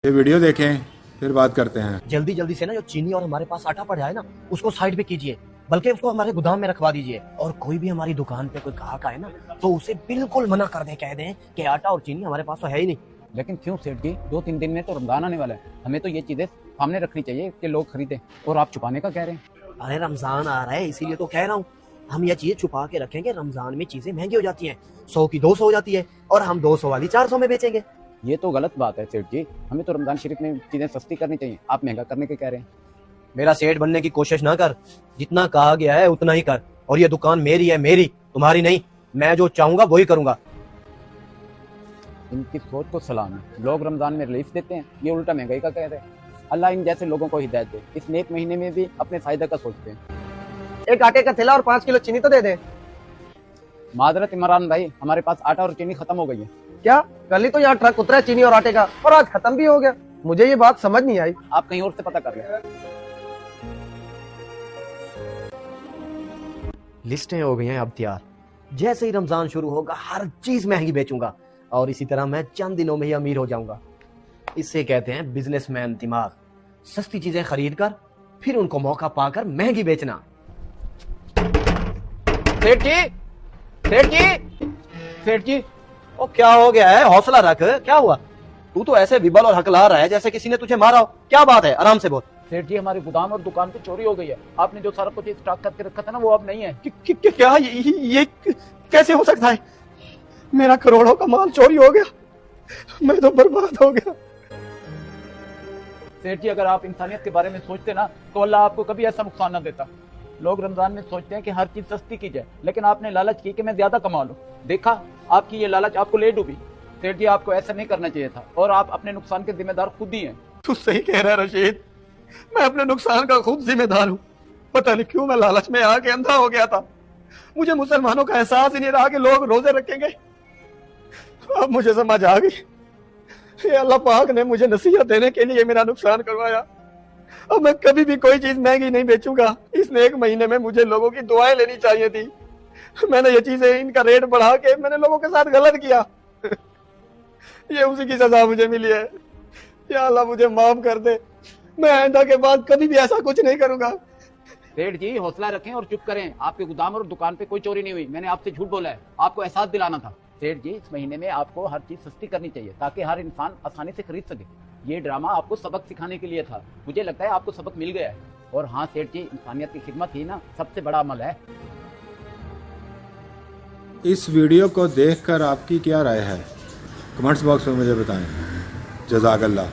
ये वीडियो देखें फिर बात करते हैं। जल्दी जल्दी से ना जो चीनी और हमारे पास आटा पड़ा है ना उसको साइड पे कीजिए, बल्कि उसको हमारे गोदाम में रखवा दीजिए। और कोई भी हमारी दुकान पे कोई ग्राहक आए ना तो उसे बिल्कुल मना कर दे, कह दें कि आटा और चीनी हमारे पास तो है ही नहीं। लेकिन क्यों सेठ जी, 2-3 दिन में तो रमजान आने वाला है, हमें तो ये चीजें सामने रखनी चाहिए कि लोग खरीदें, और आप छुपाने का कह रहे हैं। अरे रमजान आ रहा है इसीलिए तो कह रहा हूँ, हम ये चीजें छुपा के रखेंगे। रमजान में चीजें महंगी हो जाती हैं, 100 की 200 हो जाती है और हम 200 वाली 400 में बेचेंगे। ये तो गलत बात है सेठ जी, हमें तो रमजान शरीफ में चीजें सस्ती करनी चाहिए, आप महंगा करने के कह रहे हैं। मेरा सेठ बनने की कोशिश ना कर, जितना कहा गया है उतना ही कर। और ये दुकान मेरी है, मेरी, तुम्हारी नहीं। मैं जो चाहूंगा वही करूंगा। इनकी सोच को सलाम है, लोग रमजान में रिलीफ देते हैं, ये उल्टा महंगाई का कह रहे हैं। अल्लाह इन जैसे लोगों को हिदायत दे, इस नेक महीने में भी अपने फायदे का सोचते हैं। एक आटे का थैला और 5 किलो चीनी तो दे दे। माजरत इमरान भाई, हमारे पास आटा और चीनी खत्म हो गई है। क्या कल ही तो यहाँ ट्रक उतरा चीनी और आटे का, और आज खत्म भी हो गया। मुझे ये बात समझ नहीं आई। आप कहीं और से पता कर लें। लिस्टें हो गई हैं अब तैयार, जैसे ही रमजान शुरू होगा हर चीज महंगी बेचूंगा और इसी तरह मैं चंद दिनों में ही अमीर हो जाऊंगा। इससे कहते हैं बिजनेसमैन दिमाग। सस्ती चीजें खरीद कर फिर उनको मौका पाकर महंगी बेचना। सेठ जी, सेठ जी, सेठ जी, ओ क्या हो गया है? हौसला रख, क्या हुआ? तू तो ऐसे विबल और हकला रहा है जैसे किसी ने तुझे मारा हो। क्या बात है? आराम से बोल। सेठ जी, हमारे गोदाम और दुकान पे चोरी हो गई है। आपने जो सारा कुछ स्टॉक करके रखा था ना, वो अब नहीं है। क्या ये कैसे हो सकता है? मेरा करोड़ों का माल चोरी हो गया, मैं तो बर्बाद हो गया। सेठ जी, अगर आप इंसानियत के बारे में सोचते ना तो अल्लाह आपको कभी ऐसा नुकसान ना देता। लोग रमजान में सोचते हैं कि हर चीज सस्ती की जाए, लेकिन आपने लालच की कि मैं ज्यादा कमा लूं। देखा, आपकी ये लालच आपको ले डूबी। सेठ जी, आपको ऐसा नहीं करना चाहिए था, और आप अपने नुकसान के जिम्मेदार खुद ही हैं। तू सही कह रहा है रशीद, मैं अपने नुकसान का खुद जिम्मेदार हूँ। पता नहीं क्यों मैं लालच में आके अंधा हो गया था। मुझे मुसलमानों का एहसास ही नहीं रहा कि लोग रोजे रखेंगे। अब मुझे समझ आ गई, ये अल्लाह पाक ने मुझे नसीहत देने के लिए मेरा नुकसान करवाया। अब मैं कभी भी कोई चीज महंगी नहीं बेचूंगा। इस नेक महीने में मुझे लोगों की दुआएं लेनी चाहिए थी। मैंने ये चीजें, इनका रेट बढ़ा के मैंने लोगों के साथ गलत किया। ये उसी की सजा मुझे मिली है। या अल्लाह मुझे माफ कर दे, मैं आइंदा के बाद कभी भी ऐसा कुछ नहीं करूंगा। सेठ जी, हौसला रखें और चुप करें। आपके गोदाम और दुकान पे कोई चोरी नहीं हुई, मैंने आपसे झूठ बोला है, आपको एहसास दिलाना था। सेठ जी, इस महीने में आपको हर चीज सस्ती करनी चाहिए ताकि हर इंसान आसानी से खरीद सके। ये ड्रामा आपको सबक सिखाने के लिए था। मुझे लगता है आपको सबक मिल गया है। और हाँ सेठ जी, इंसानियत की खिदमत ही ना सबसे बड़ा अमल है। इस वीडियो को देखकर आपकी क्या राय है? कमेंट्स बॉक्स में मुझे बताएं। जज़ाकल्लाह।